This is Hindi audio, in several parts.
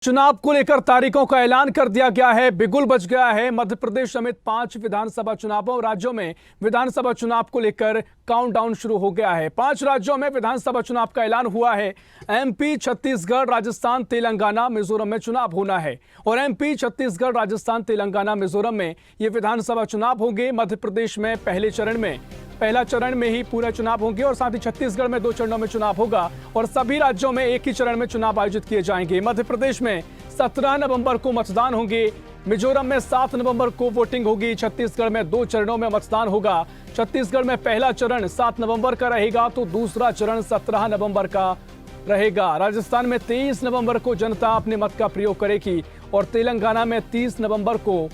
चुनाव को लेकर तारीखों का ऐलान कर दिया गया है। बिगुल बज गया है। मध्य प्रदेश समेत 5 विधानसभा चुनावों राज्यों में विधानसभा चुनाव को लेकर काउंटडाउन शुरू हो गया है। 5 राज्यों में विधानसभा चुनाव का ऐलान हुआ है। एमपी, छत्तीसगढ़, राजस्थान, तेलंगाना, मिजोरम में चुनाव होना है और एमपी, छत्तीसगढ़, राजस्थान, तेलंगाना, मिजोरम में ये विधानसभा चुनाव होंगे। मध्य प्रदेश में पहला चरण में ही पूरे चुनाव होंगे और साथ ही छत्तीसगढ़ में 2 चरणों में चुनाव होगा और सभी राज्यों में एक ही चरण में चुनाव आयोजित किए जाएंगे। मध्य प्रदेश में 17 नवंबर को मतदान होंगे। मिजोरम में 7 नवंबर को वोटिंग होगी। छत्तीसगढ़ में 2 चरणों में मतदान होगा। छत्तीसगढ़ में पहला चरण 7 नवंबर का रहेगा तो दूसरा चरण 17 नवंबर का रहेगा। राजस्थान में 23 नवंबर को जनता अपने मत का प्रयोग करेगी और तेलंगाना में 30 नवंबर को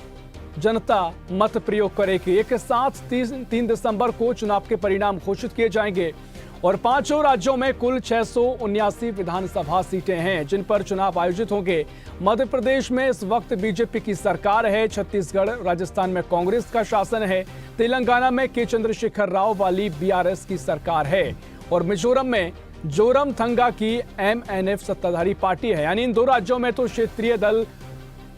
जनता मत प्रयोग करेगी। एक साथ 3 दिसंबर को चुनाव के परिणाम घोषित किए जाएंगे और 5 राज्यों में कुल 679 विधानसभा सीटें हैं जिन पर चुनाव आयोजित होंगे। मध्य प्रदेश में इस वक्त बीजेपी की सरकार है। छत्तीसगढ़, राजस्थान में कांग्रेस का शासन है। तेलंगाना में के चंद्रशेखर राव वाली बीआरएस की सरकार है और मिजोरम में जोरमथंगा की एमएनएफ सत्ताधारी पार्टी है। यानी इन 2 राज्यों में तो क्षेत्रीय दल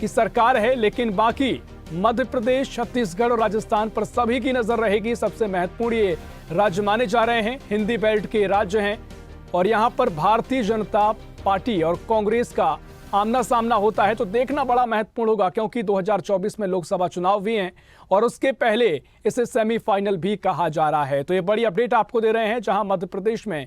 की सरकार है, लेकिन बाकी मध्य प्रदेश, छत्तीसगढ़ और राजस्थान पर सभी की नजर रहेगी। सबसे महत्वपूर्ण ये राज्य माने जा रहे हैं, हिंदी बेल्ट के राज्य हैं और यहां पर भारतीय जनता पार्टी और कांग्रेस का आमना सामना होता है तो देखना बड़ा महत्वपूर्ण होगा, क्योंकि 2024 में लोकसभा चुनाव भी हैं और उसके पहले इसे सेमीफाइनल भी कहा जा रहा है। तो ये बड़ी अपडेट आपको दे रहे हैं, जहां मध्य प्रदेश में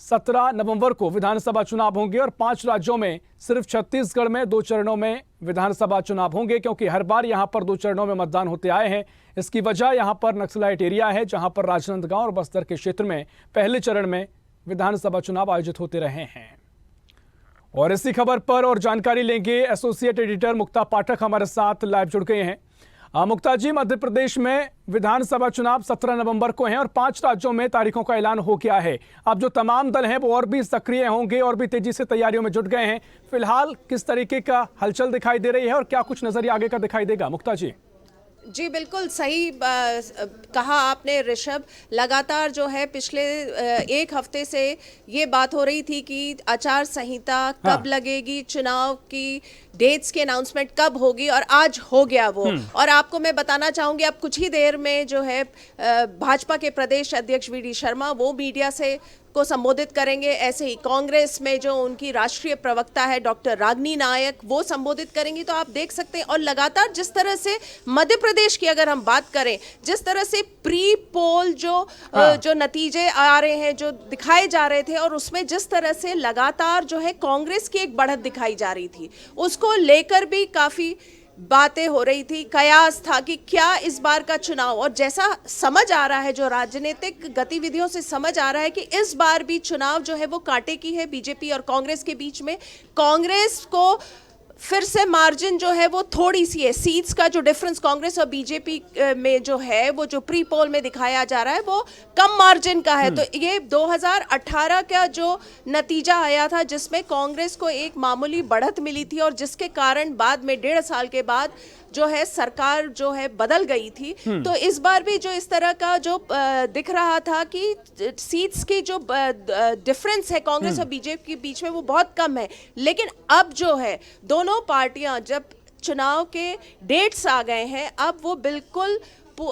17 नवंबर को विधानसभा चुनाव होंगे और 5 राज्यों में सिर्फ छत्तीसगढ़ में 2 चरणों में विधानसभा चुनाव होंगे, क्योंकि हर बार यहां पर 2 चरणों में मतदान होते आए हैं। इसकी वजह यहां पर नक्सलाइट एरिया है, जहां पर राजनांदगांव और बस्तर के क्षेत्र में पहले चरण में विधानसभा चुनाव आयोजित होते रहे हैं। और इसी खबर पर और जानकारी लेंगे, एसोसिएट एडिटर मुक्ता पाठक हमारे साथ लाइव जुड़ गए हैं। मुक्ता जी, मध्य प्रदेश में विधानसभा चुनाव 17 नवंबर को हैं और 5 राज्यों में तारीखों का ऐलान हो गया है। अब जो तमाम दल हैं वो और भी सक्रिय होंगे और भी तेजी से तैयारियों में जुट गए हैं। फिलहाल किस तरीके का हलचल दिखाई दे रही है और क्या कुछ नजरिया आगे का दिखाई देगा? मुक्ता जी। जी बिल्कुल सही कहा आपने ऋषभ। लगातार जो है पिछले 1 हफ्ते से ये बात हो रही थी कि आचार संहिता कब लगेगी, चुनाव की डेट्स की अनाउंसमेंट कब होगी और आज हो गया वो। और आपको मैं बताना चाहूंगी, अब कुछ ही देर में जो है भाजपा के प्रदेश अध्यक्ष वी.डी. शर्मा वो मीडिया से को संबोधित करेंगे। ऐसे ही कांग्रेस में जो उनकी राष्ट्रीय प्रवक्ता है डॉक्टर रागिनी नायक वो संबोधित करेंगी। तो आप देख सकते हैं और लगातार जिस तरह से मध्य प्रदेश की अगर हम बात करें, जिस तरह से प्री पोल जो नतीजे आ रहे हैं, जो दिखाए जा रहे थे और उसमें जिस तरह से लगातार जो है कांग्रेस की एक बढ़त दिखाई जा रही थी, उसको लेकर भी काफी बातें हो रही थी। कयास था कि क्या इस बार का चुनाव, और जैसा समझ आ रहा है, जो राजनीतिक गतिविधियों से समझ आ रहा है कि इस बार भी चुनाव जो है वो कांटे की है बीजेपी और कांग्रेस के बीच में। कांग्रेस को फिर से मार्जिन जो है वो थोड़ी सी है, सीट्स का जो डिफरेंस कांग्रेस और बीजेपी में जो है वो जो प्री पोल में दिखाया जा रहा है वो कम मार्जिन का है। तो ये 2018 का जो नतीजा आया था जिसमें कांग्रेस को एक मामूली बढ़त मिली थी और जिसके कारण बाद में 1.5 साल के बाद जो है सरकार जो है बदल गई थी। तो इस बार भी जो इस तरह का जो दिख रहा था कि सीट्स की जो डिफरेंस है कांग्रेस और बीजेपी के बीच में वो बहुत कम है, लेकिन अब जो है दोनों पार्टियां जब चुनाव के डेट्स आ गए हैं अब वो बिल्कुल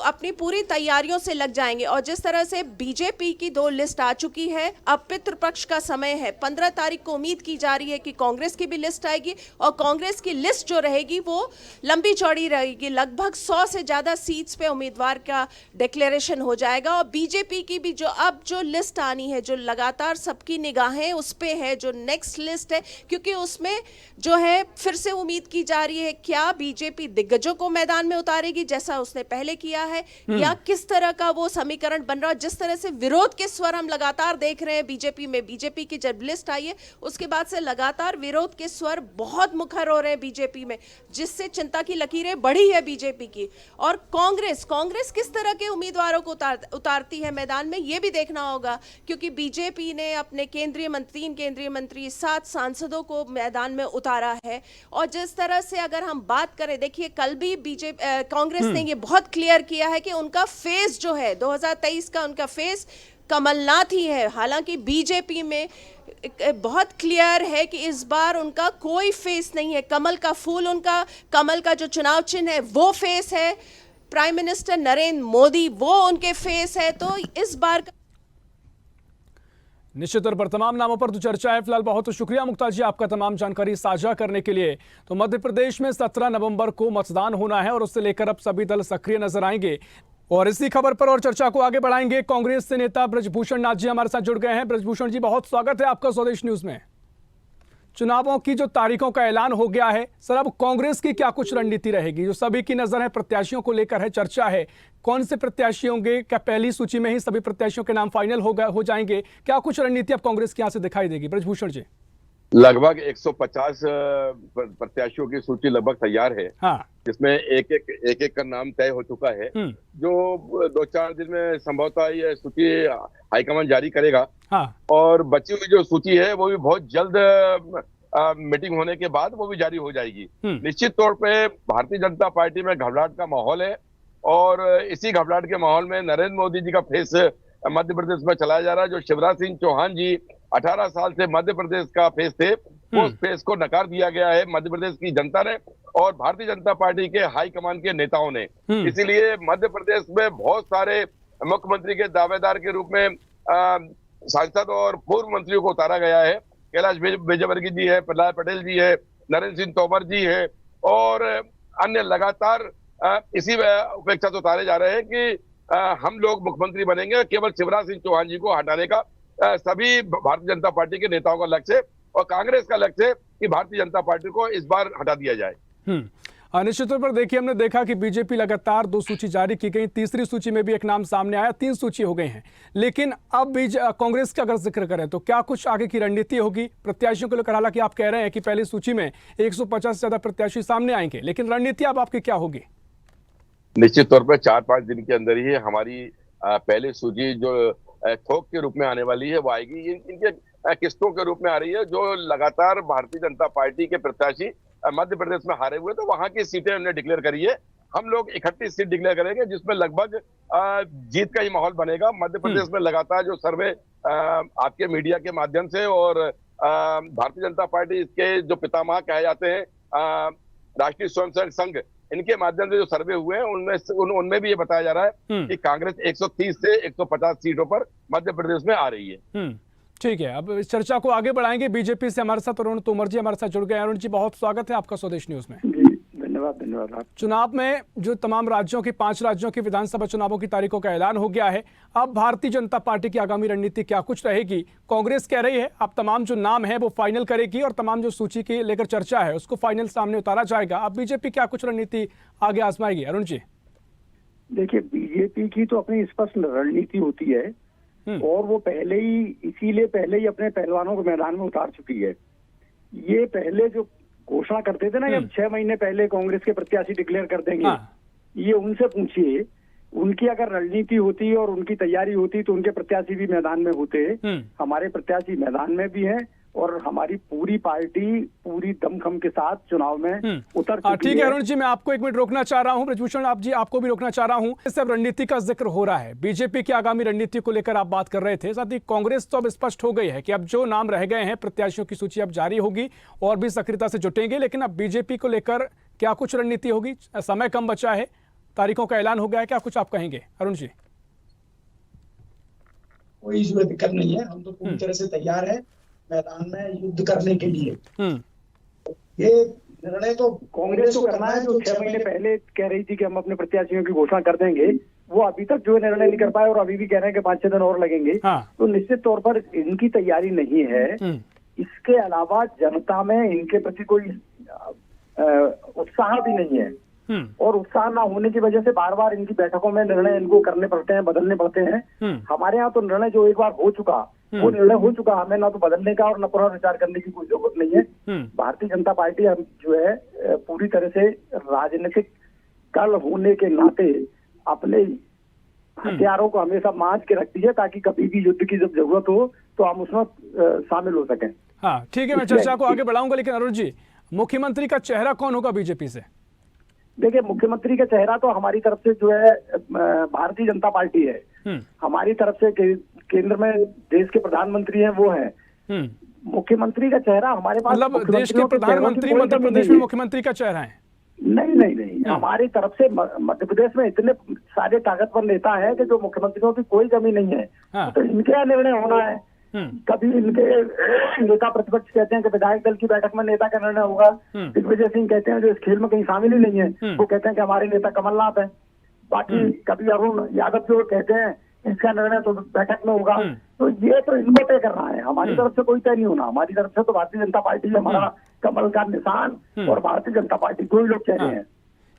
अपनी पूरी तैयारियों से लग जाएंगे। और जिस तरह से बीजेपी की 2 लिस्ट आ चुकी है, अब पितृपक्ष का समय है। 15 तारीख को उम्मीद की जा रही है कि कांग्रेस की भी लिस्ट आएगी और कांग्रेस की लिस्ट जो रहेगी वो लंबी चौड़ी रहेगी। लगभग 100 से ज्यादा सीट्स पे उम्मीदवार का डिक्लेरेशन हो जाएगा। और बीजेपी की भी जो लिस्ट आनी है, जो लगातार सबकी निगाहें उस पे है, जो नेक्स्ट लिस्ट है, क्योंकि उसमें जो है फिर से उम्मीद की जा रही है क्या बीजेपी दिग्गजों को मैदान में उतारेगी जैसा उसने पहले किया है, या किस तरह का वो समीकरण बन रहा है। जिस तरह से विरोध के स्वर हम लगातार देख रहे हैं बीजेपी में, बीजेपी की जब लिस्ट आई है उसके बाद से लगातार विरोध के स्वर बहुत मुखर हो रहे हैं बीजेपी में, जिससे चिंता की लकीरें बढ़ी है बीजेपी की। और कांग्रेस किस तरह के उम्मीदवारों को उतारती है मैदान में, ये भी देखना होगा, क्योंकि बीजेपी ने अपने 3 केंद्रीय मंत्री 7 सांसदों को मैदान में उतारा है। और जिस तरह से अगर हम बात करें, देखिए कल भी कांग्रेस ने ये बहुत क्लियर किया है कि उनका फेस जो है 2023 का उनका फेस कमलनाथ ही है। हालांकि बीजेपी में बहुत क्लियर है कि इस बार उनका कोई फेस नहीं है। कमल का फूल, उनका कमल का जो चुनाव चिन्ह है वो फेस है। प्राइम मिनिस्टर नरेंद्र मोदी वो उनके फेस है। तो इस बार निश्चित तौर पर तमाम नामों पर तो चर्चा है। फिलहाल बहुत शुक्रिया मुक्ता जी आपका तमाम जानकारी साझा करने के लिए। तो मध्य प्रदेश में 17 नवंबर को मतदान होना है और उससे लेकर अब सभी दल सक्रिय नजर आएंगे और इसी खबर पर और चर्चा को आगे बढ़ाएंगे। कांग्रेस से नेता ब्रजभूषण नाथ जी हमारे साथ जुड़ गए हैं। ब्रजभूषण जी बहुत स्वागत है आपका स्वदेश न्यूज में। चुनावों की जो तारीखों का ऐलान हो गया है सर, अब कांग्रेस की क्या कुछ रणनीति रहेगी? जो सभी की नजर है प्रत्याशियों को लेकर है, चर्चा है कौन से प्रत्याशी होंगे, क्या पहली सूची में ही सभी प्रत्याशियों के नाम फाइनल हो जाएंगे? क्या कुछ रणनीति अब कांग्रेस की यहां से दिखाई देगी ब्रजभूषण जी? लगभग 150 प्रत्याशियों की सूची लगभग तैयार है। हाँ। जिसमें एक का नाम तय हो चुका है। जो 2-4 दिन में संभवतः ये सूची हाईकमान जारी करेगा। हाँ। और बची हुई जो सूची है वो भी बहुत जल्द मीटिंग होने के बाद वो भी जारी हो जाएगी। निश्चित तौर पे भारतीय जनता पार्टी में घबराहट का माहौल है और इसी घबराहट के माहौल में नरेंद्र मोदी जी का फेस मध्य प्रदेश में चलाया जा रहा है। जो शिवराज सिंह चौहान जी 18 साल से मध्य प्रदेश का फेस थे, वो उस फेस को नकार दिया गया है मध्य प्रदेश की जनता ने और भारतीय जनता पार्टी के हाईकमान के नेताओं ने। इसीलिए मध्य प्रदेश में बहुत सारे मुख्यमंत्री के दावेदार के रूप में सांसद और पूर्व मंत्रियों को उतारा गया है। कैलाश विजयवर्गीय जी है, प्रहलाद पटेल जी है, नरेंद्र सिंह तोमर जी है और अन्य लगातार इसी उपेक्षा से उतारे जा रहे हैं कि हम लोग मुख्यमंत्री बनेंगे। केवल शिवराज सिंह चौहान जी को हटाने का सभी भारतीय जनता पार्टी के नेताओं का लक्ष्य है और कांग्रेस का लक्ष्य है कि भारतीय जनता पार्टी को इस बार हटा दिया जाए। निश्चित तौर पर देखिए, हमने देखा कि बीजेपी लगातार 2 सूची जारी की गई, तीसरी सूची में भी एक नाम सामने आया, 3 सूची हो गई हैं। लेकिन अब भी कांग्रेस का अगर जिक्र करें तो क्या कुछ आगे की रणनीति होगी प्रत्याशियों को लेकर? हालांकि आप कह रहे हैं कि पहली सूची में 150 से ज्यादा प्रत्याशी सामने आएंगे, लेकिन रणनीति अब आपकी क्या होगी? निश्चित तौर पर 4-5 दिन के अंदर ही हमारी पहली सूची जो थोक के रूप में आने वाली है वो आएगी। इनके किस्तों के रूप में आ रही है। जो लगातार भारतीय जनता पार्टी के प्रत्याशी मध्य प्रदेश में हारे हुए तो वहां की सीटें हमने डिक्लेयर करी है। हम लोग 31 सीट डिक्लेयर करेंगे जिसमें लगभग जीत का ही माहौल बनेगा। मध्य प्रदेश में लगातार जो सर्वे आपके मीडिया के माध्यम से और भारतीय जनता पार्टी के जो पितामह कहे जाते हैं राष्ट्रीय स्वयंसेवक संघ, इनके माध्यम से जो सर्वे हुए हैं उनमें भी ये बताया जा रहा है कि कांग्रेस 130 से 150 सीटों पर मध्य प्रदेश में आ रही है। ठीक है, अब इस चर्चा को आगे बढ़ाएंगे। बीजेपी से हमारे साथ अरुण तोमर जी हमारे साथ जुड़ गए। अरुण जी बहुत स्वागत है आपका स्वदेश न्यूज में। धन्यवाद। चुनाव में जो तमाम राज्यों की 5 राज्यों के विधानसभा चुनावों की तारीखों का ऐलान हो गया है। अब भारतीय जनता पार्टी की आगामी रणनीति क्या कुछ रहेगी? कांग्रेस कह रही है अब तमाम जो नाम है वो फाइनल करेगी और तमाम जो सूची की लेकर चर्चा है उसको फाइनल सामने उतारा जाएगा। अब बीजेपी क्या कुछ रणनीति आगे आजमाएगी? अरुण जी देखिए, बीजेपी की तो अपनी स्पष्ट रणनीति होती है और वो इसीलिए पहले ही अपने पहलवानों को मैदान में उतार चुकी है। ये पहले जो घोषणा करते थे ना, जब 6 महीने पहले कांग्रेस के प्रत्याशी डिक्लेयर कर देंगे, ये उनसे पूछिए। उनकी अगर रणनीति होती और उनकी तैयारी होती तो उनके प्रत्याशी भी मैदान में होते। हमारे प्रत्याशी मैदान में भी हैं और हमारी पूरी पार्टी पूरी दमखम के साथ चुनाव में उतर चुकी है। ठीक है अरुण जी, मैं आपको 1 मिनट रोकना चाह रहा हूं। ब्रजभूषण आप जी आपको भी रोकना चाह रहा हूं। इस सब रणनीति का जिक्र हो रहा है, बीजेपी की आगामी रणनीति को लेकर आप बात कर रहे थे। साथ ही कांग्रेस तो अब स्पष्ट हो गई है कि अब जो नाम रह गए हैं प्रत्याशियों की सूची अब जारी होगी और भी सक्रियता से जुटेंगे। लेकिन अब बीजेपी को लेकर क्या कुछ रणनीति होगी? समय कम बचा है, तारीखों का ऐलान हो गया है, क्या कुछ आप कहेंगे अरुण जी? कोई इसमें दिक्कत नहीं है, हम तो पूरी तरह से तैयार है मैदान में युद्ध करने के लिए। ये निर्णय तो कांग्रेस को करना है जो 6 महीने पहले कह रही थी कि हम अपने प्रत्याशियों की घोषणा कर देंगे, वो अभी तक जो निर्णय नहीं कर पाए और अभी भी कह रहे हैं कि 5-6 दिन और लगेंगे। तो निश्चित तौर पर इनकी तैयारी नहीं है। इसके अलावा जनता में इनके प्रति कोई उत्साह भी नहीं है और उत्साह ना होने की वजह से बार बार इनकी बैठकों में निर्णय इनको करने पड़ते हैं, बदलने पड़ते हैं। हमारे यहाँ तो निर्णय जो एक बार हो चुका वो निर्णय हो चुका, हमें ना तो बदलने का और न पुनर्विचार करने की कोई जरूरत नहीं है। भारतीय जनता पार्टी हम जो है पूरी तरह से राजनीतिक कल होने के नाते अपने हथियारों को हमेशा मांझ के रखती है ताकि कभी भी युद्ध की जब जरूरत हो तो हम उसमें शामिल हो सकें। हाँ ठीक है, मैं चर्चा को आगे बढ़ाऊंगा, लेकिन अरुण जी मुख्यमंत्री का चेहरा कौन होगा बीजेपी से? देखिए, मुख्यमंत्री का चेहरा तो हमारी तरफ से जो है भारतीय जनता पार्टी है। हमारी तरफ से केंद्र में देश के प्रधानमंत्री हैं वो है। मुख्यमंत्री का चेहरा हमारे पास, मतलब देश के प्रधानमंत्री मध्य प्रदेश में मुख्यमंत्री का चेहरा है? नहीं, हमारी तरफ से मध्य प्रदेश में इतने सारे ताकतवर नेता है कि जो मुख्यमंत्रियों की कोई कमी नहीं है। तो इनके यहाँ निर्णय होना है। कभी इनके नेता प्रतिपक्ष कहते हैं कि विधायक दल की बैठक में नेता का निर्णय होगा। दिग्विजय सिंह कहते हैं जो इस खेल में कहीं शामिल ही नहीं है, वो कहते हैं कि हमारे नेता कमलनाथ है। बाकी कभी अरुण यादव जो कहते हैं इसका निर्णय तो बैठक में होगा। तो ये तो इनको तय करना है, हमारी तरफ से कोई तय नहीं होना। हमारी तरफ से तो भारतीय जनता पार्टी हमारा कमल का निशान और भारतीय जनता पार्टी को ही लोग कह रहे हैं।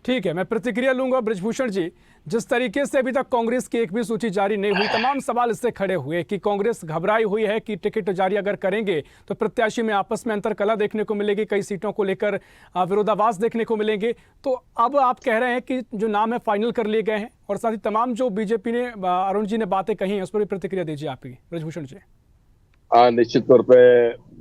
ठीक है, मैं प्रतिक्रिया लूंगा। बृजभूषण जी, जिस तरीके से अभी तक कांग्रेस की एक भी सूची जारी नहीं हुई, तमाम सवाल इससे खड़े हुए कि कांग्रेस घबराई हुई है कि टिकट जारी अगर करेंगे तो प्रत्याशी में आपस में अंतर कला देखने को मिलेगी, कई सीटों को लेकर विरोधाभास देखने को मिलेंगे। तो अब आप कह रहे हैं कि जो नाम है फाइनल कर लिए गए हैं, और साथ ही तमाम जो बीजेपी ने, अरुण जी ने बातें कही हैं उस पर भी प्रतिक्रिया दीजिए आपकी, बृजभूषण जी। निश्चित तौर पे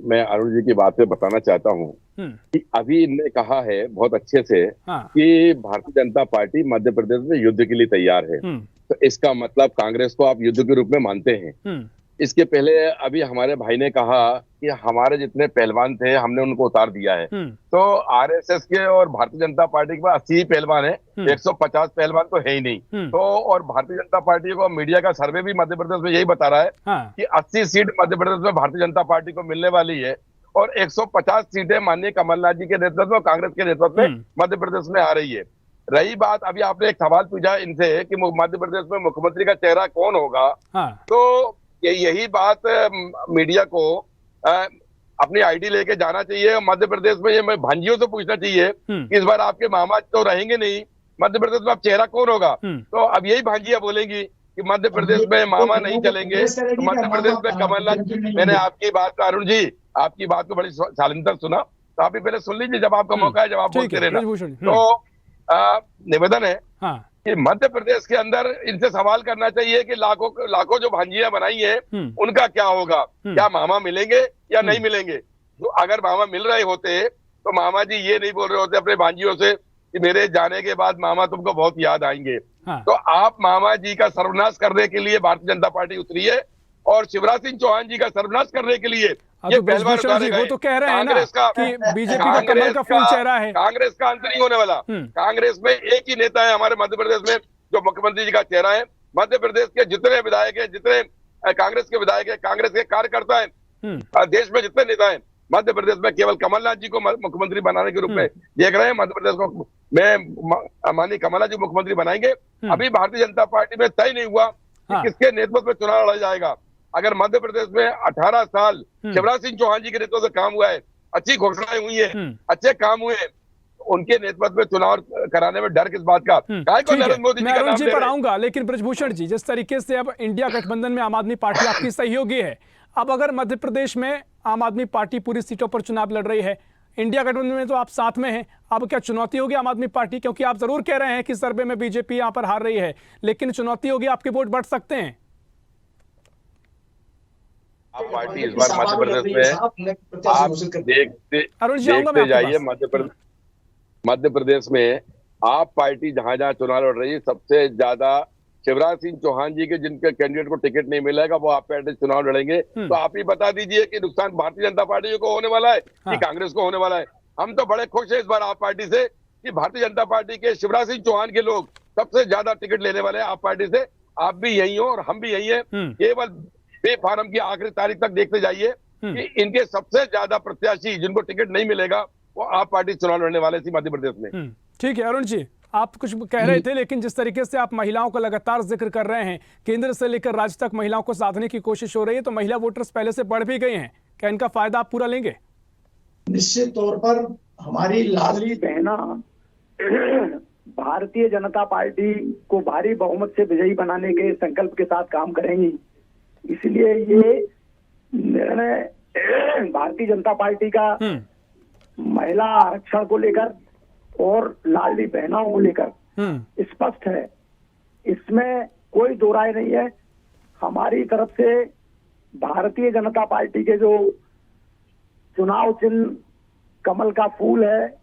मैं अरुण जी की बात पे बताना चाहता हूँ कि अभी इनने कहा है बहुत अच्छे से कि भारतीय जनता पार्टी मध्य प्रदेश में युद्ध के लिए तैयार है। तो इसका मतलब कांग्रेस को आप युद्ध के रूप में मानते हैं। इसके पहले अभी हमारे भाई ने कहा कि हमारे जितने पहलवान थे हमने उनको उतार दिया है। तो आरएसएस के और भारतीय जनता पार्टी के पास 80 पहलवान है, 150 पहलवान तो है ही नहीं। तो और भारतीय जनता पार्टी को मीडिया का सर्वे भी मध्य प्रदेश में यही बता रहा है कि 80 सीट मध्य प्रदेश में भारतीय जनता पार्टी को मिलने वाली है और 150 सीटें माननीय कमलनाथ जी के नेतृत्व में, कांग्रेस के नेतृत्व में मध्य प्रदेश में आ रही है। रही बात, अभी आपने एक सवाल पूछा इनसे कि मध्य प्रदेश में मुख्यमंत्री का चेहरा कौन होगा। तो यही बात मीडिया को अपनी आईडी लेके जाना चाहिए। मध्य प्रदेश में ये मैं भांजियों से पूछना चाहिए कि इस बार आपके मामा तो रहेंगे नहीं, मध्य प्रदेश में अब चेहरा कौन होगा। तो अब यही भांजिया बोलेंगी कि मध्य प्रदेश में मामा नहीं चलेंगे, तो मध्य प्रदेश में कमलनाथ। मैंने आपकी बात, अरुण जी आपकी बात को बड़ी शालीनता सुना, तो आप भी पहले सुन लीजिए, जब आपका मौका है जब आप बोलते रहना। तो निवेदन है कि मध्य प्रदेश के अंदर इनसे सवाल करना चाहिए कि लाखों जो भांजियां बनाई है उनका क्या होगा, क्या मामा मिलेंगे या नहीं मिलेंगे। तो अगर मामा मिल रहे होते तो मामा जी ये नहीं बोल रहे होते अपने भांजियों से कि मेरे जाने के बाद मामा तुमको बहुत याद आएंगे। तो आप मामा जी का सर्वनाश करने के लिए भारतीय जनता पार्टी उतरी है और शिवराज सिंह चौहान जी का सर्वनाश करने के लिए ये पहलवान उतारे गए। वो तो कह रहे हैं ना कि बीजेपी का कमल का फूल चेहरा है। कांग्रेस का अंत नहीं होने वाला। कांग्रेस में एक ही नेता है हमारे मध्य प्रदेश में जो मुख्यमंत्री जी का चेहरा है। मध्य प्रदेश के जितने विधायक है, जितने कांग्रेस के विधायक है, कांग्रेस के कार्यकर्ता है, देश में जितने नेता है, मध्य प्रदेश में केवल कमलनाथ जी को मुख्यमंत्री बनाने के रूप में देख रहे हैं। मध्य प्रदेश को मैं माननीय कमलनाथ जी मुख्यमंत्री बनाएंगे। अभी भारतीय जनता पार्टी में तय नहीं हुआ कि किसके नेतृत्व में चुनाव लड़ा जाएगा। अगर मध्य प्रदेश में 18 साल शिवराज सिंह चौहान जी के नेतृत्व से काम हुआ है, अच्छी घोषणाएं हुई है, अच्छे काम हुए हैं, उनके नेतृत्व में चुनाव कराने में डर किस बात का? नरेंद्र मोदी जी का नाम पर आऊंगा, लेकिन बृजभूषण जी, जिस तरीके से अब इंडिया गठबंधन में आम आदमी पार्टी आपकी सहयोगी है, अब अगर मध्य प्रदेश में आम आदमी पार्टी पूरी सीटों पर चुनाव लड़ रही है, इंडिया गठबंधन में तो आप साथ में हैं, अब क्या चुनौती होगी आम आदमी पार्टी? क्योंकि आप जरूर कह रहे हैं कि सर्वे में बीजेपी यहाँ पर हार रही है, लेकिन चुनौती होगी, आपके वोट बढ़ सकते हैं। आप पार्टी इस बार मध्य प्रदेश में आप देखते जाइए। मध्य प्रदेश में आप पार्टी जहां जहां चुनाव लड़ रही है, सबसे ज्यादा शिवराज सिंह चौहान जी के जिनके कैंडिडेट को टिकट नहीं मिलेगा वो आप पार्टी चुनाव लड़ेंगे। तो आप ही बता दीजिए कि नुकसान भारतीय जनता पार्टी को होने वाला है कि कांग्रेस को होने वाला है। हम तो बड़े खुश है इस बार आप पार्टी से कि भारतीय जनता पार्टी के शिवराज सिंह चौहान के लोग सबसे ज्यादा टिकट लेने वाले हैं आप पार्टी से। आप भी यही हो और हम भी यही है। केवल पे फार्म की आखिरी तारीख तक देखते जाइए कि इनके सबसे ज्यादा प्रत्याशी जिनको टिकट नहीं मिलेगा वो आप पार्टी चुनाव लड़ने वाले थी मध्य प्रदेश में। ठीक है अरुण जी, आप कुछ कह रहे थे, लेकिन जिस तरीके से आप महिलाओं का लगातार जिक्र कर रहे हैं, केंद्र से लेकर राज्य तक महिलाओं को साधने की कोशिश हो रही है, तो महिला वोटर्स पहले से बढ़ भी गए हैं, क्या इनका फायदा आप पूरा लेंगे? निश्चित तौर पर हमारी लाडली बहना भारतीय जनता पार्टी को भारी बहुमत से विजयी बनाने के संकल्प के साथ काम करेंगी। इसलिए ये निर्णय भारतीय जनता पार्टी का महिला आरक्षण को लेकर और लाडली बहनों को लेकर स्पष्ट है, इसमें कोई दो राय नहीं है। हमारी तरफ से भारतीय जनता पार्टी के जो चुनाव चिन्ह कमल का फूल है,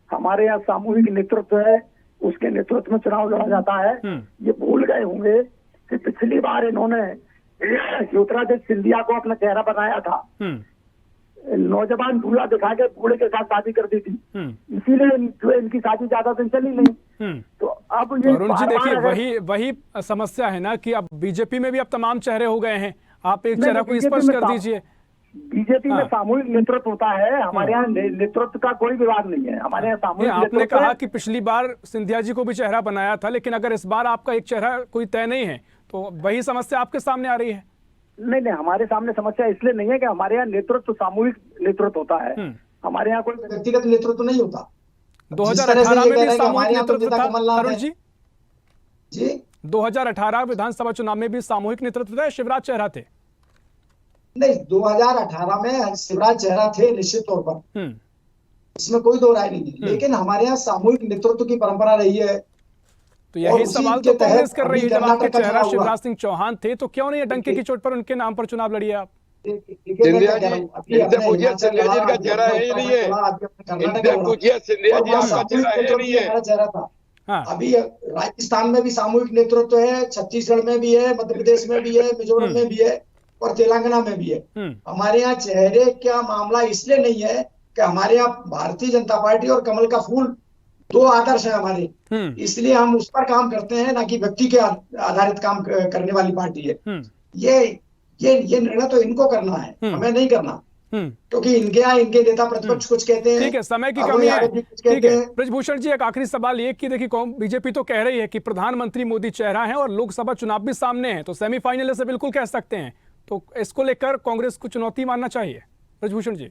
हमारे यहाँ सामूहिक नेतृत्व है, उसके नेतृत्व में चुनाव लड़ा जाता है। ये भूल गए होंगे कि पिछली बार इन्होंने ज्योतिरादित्य सिंधिया को अपना चेहरा बनाया था, नौजवान दूल्हा दिखा के बूढ़े के साथ शादी कर दी थी, इसीलिए जो इनकी शादी ज्यादा दिन चली नहीं। तो अब ये अरुण जी देखिए वही समस्या है ना कि अब बीजेपी में भी अब तमाम चेहरे हो गए हैं, आप एक चेहरा को स्पष्ट कर दीजिए। बीजेपी में सामूहिक नेतृत्व होता है, हमारे यहाँ नेतृत्व का कोई विवाद नहीं है, हमारे यहाँ सामूहिक। आपने कहा कि पिछली बार सिंधिया जी को भी चेहरा बनाया था, लेकिन अगर इस बार आपका एक चेहरा कोई तय नहीं है तो वही समस्या आपके सामने आ रही है। नहीं, हमारे सामने समस्या इसलिए नहीं है कि हमारे यहाँ नेतृत्व सामूहिक नेतृत्व होता है, हमारे यहाँ कोई व्यक्तिगत नेतृत्व नहीं होता। 2018 में भी सामूहिक नेतृत्व था अरुण जी। जी 2018 विधानसभा चुनाव में भी सामूहिक नेतृत्व था, शिवराज चेहरा थे? नहीं, 2018 में शिवराज चेहरा थे निश्चित तौर पर, इसमें कोई दो राय नहीं है, लेकिन हमारे यहाँ सामूहिक नेतृत्व की परंपरा रही है। तो यही सवाल तो कांग्रेस कर रही है, जब आपके चेहरा शिवराज सिंह चौहान थे तो क्यों नहीं डंके की चोट पर उनके नाम पर चुनाव लड़िए आप? सिंधिया जी इनसे पूछिए, सिंधिया जी का चेहरा है ही नहीं है, इनसे पूछिए सिंधिया जी आपका चेहरा है ही नहीं है। चेहरा था। अभी राजस्थान में भी सामूहिक नेतृत्व है, छत्तीसगढ़ में भी है, मध्य प्रदेश में भी है, मिजोरम में भी है और तेलंगाना में भी है। हमारे यहाँ चेहरे का मामला इसलिए नहीं है कि हमारे यहाँ भारतीय जनता पार्टी और कमल का फूल दो आदर्श है हमारे, इसलिए हम उस पर काम करते हैं, ना कि व्यक्ति के आधारित काम करने वाली पार्टी है। ये निर्णय तो इनको करना है, हमें नहीं करना, क्योंकि इनके नेता प्रतिपक्ष कुछ कहते हैं। ठीक है, समय की कमी है। ठीक है ब्रजभूषण जी, एक आखिरी सवाल ये कि देखिए बीजेपी तो कह रही है कि प्रधानमंत्री मोदी चेहरा है और लोकसभा चुनाव भी सामने है, तो सेमीफाइनल से बिल्कुल कह सकते हैं, तो इसको लेकर कांग्रेस को चुनौती मानना चाहिए? ब्रजभूषण जी,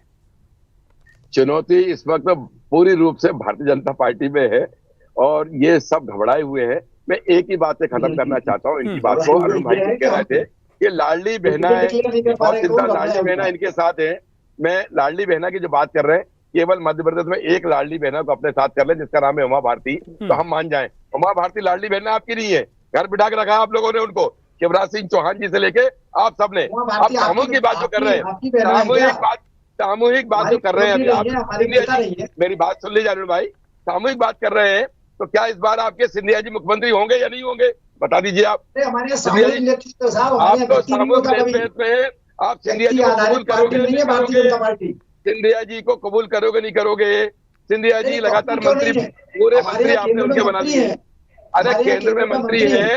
चुनौती इस वक्त पूरी रूप से भारतीय जनता पार्टी में है और ये सब घबराए हुए हैं। मैं एक ही बात से खत्म करना चाहता हूँ इनकी बात को। अरुण भाई जी कह रहे थे कि लाडली बहना है, बहुत चिंता लाडली बहना इनके साथ है। मैं लाडली बहना की जो बात कर रहे हैं, केवल मध्य प्रदेश में एक लाडली बहना को अपने साथ कर ले जिसका नाम है उमा भारती, तो हम मान जाएं। उमा भारती लाडली बहना आपकी नहीं है, घर बिठा के रखा आप लोगों ने उनको, शिवराज सिंह चौहान जी से लेके आप सबने। आप सामूहिक की बात जो कर रहे हैं, सामूहिक बात जो कर रहे हैं, आप मेरी बात सुन लीजिए अरुण भाई, सामूहिक बात कर रहे हैं, तो क्या इस बार आपके सिंधिया जी मुख्यमंत्री होंगे या नहीं होंगे, बता दीजिए आप। आप तो सामूहिक में आप सिंधिया जी को कबूल करोगे नहीं करोगे? सिंधिया जी को कबूल करोगे नहीं करोगे? सिंधिया जी लगातार मंत्री, पूरे मंत्री आपने उनके बना दिए। अरे केंद्र में मंत्री है,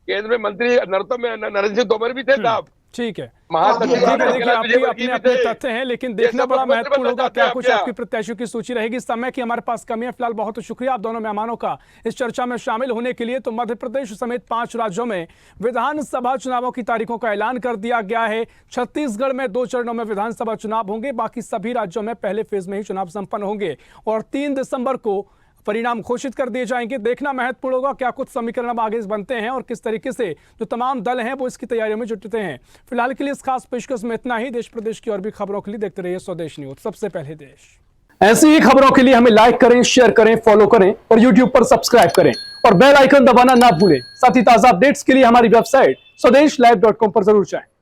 केंद्र में मंत्री नरेंद्र सिंह तोमर भी थे साहब। ठीक है, अपने तथ्य हैं, लेकिन देखना बड़ा महत्वपूर्ण होगा क्या कुछ आपकी प्रत्याशियों की सूची रहेगी। समय की हमारे पास कमी है फिलहाल। बहुत शुक्रिया आप दोनों मेहमानों का इस चर्चा में शामिल होने के लिए। तो मध्य प्रदेश समेत 5 राज्यों में विधानसभा चुनावों की तारीखों का ऐलान कर दिया गया है। छत्तीसगढ़ में 2 चरणों में विधानसभा चुनाव होंगे, बाकी सभी राज्यों में पहले फेज में ही चुनाव संपन्न होंगे और 3 दिसंबर को परिणाम घोषित कर दिए जाएंगे। देखना महत्वपूर्ण होगा क्या कुछ समीकरण अब आगे बनते हैं और किस तरीके से जो तमाम दल हैं वो इसकी तैयारियों में जुटते हैं। फिलहाल के लिए इस खास पेशकश में इतना ही। देश प्रदेश की और भी खबरों के लिए देखते रहिए स्वदेश न्यूज, सबसे पहले देश। ऐसी ही खबरों के लिए हमें लाइक करें, शेयर करें, फॉलो करें और यूट्यूब पर सब्सक्राइब करें और बेल आइकन दबाना ना भूलें। साथ ही ताजा अपडेट्स के लिए हमारी वेबसाइट स्वदेशलाइव.com पर जरूर जाएं।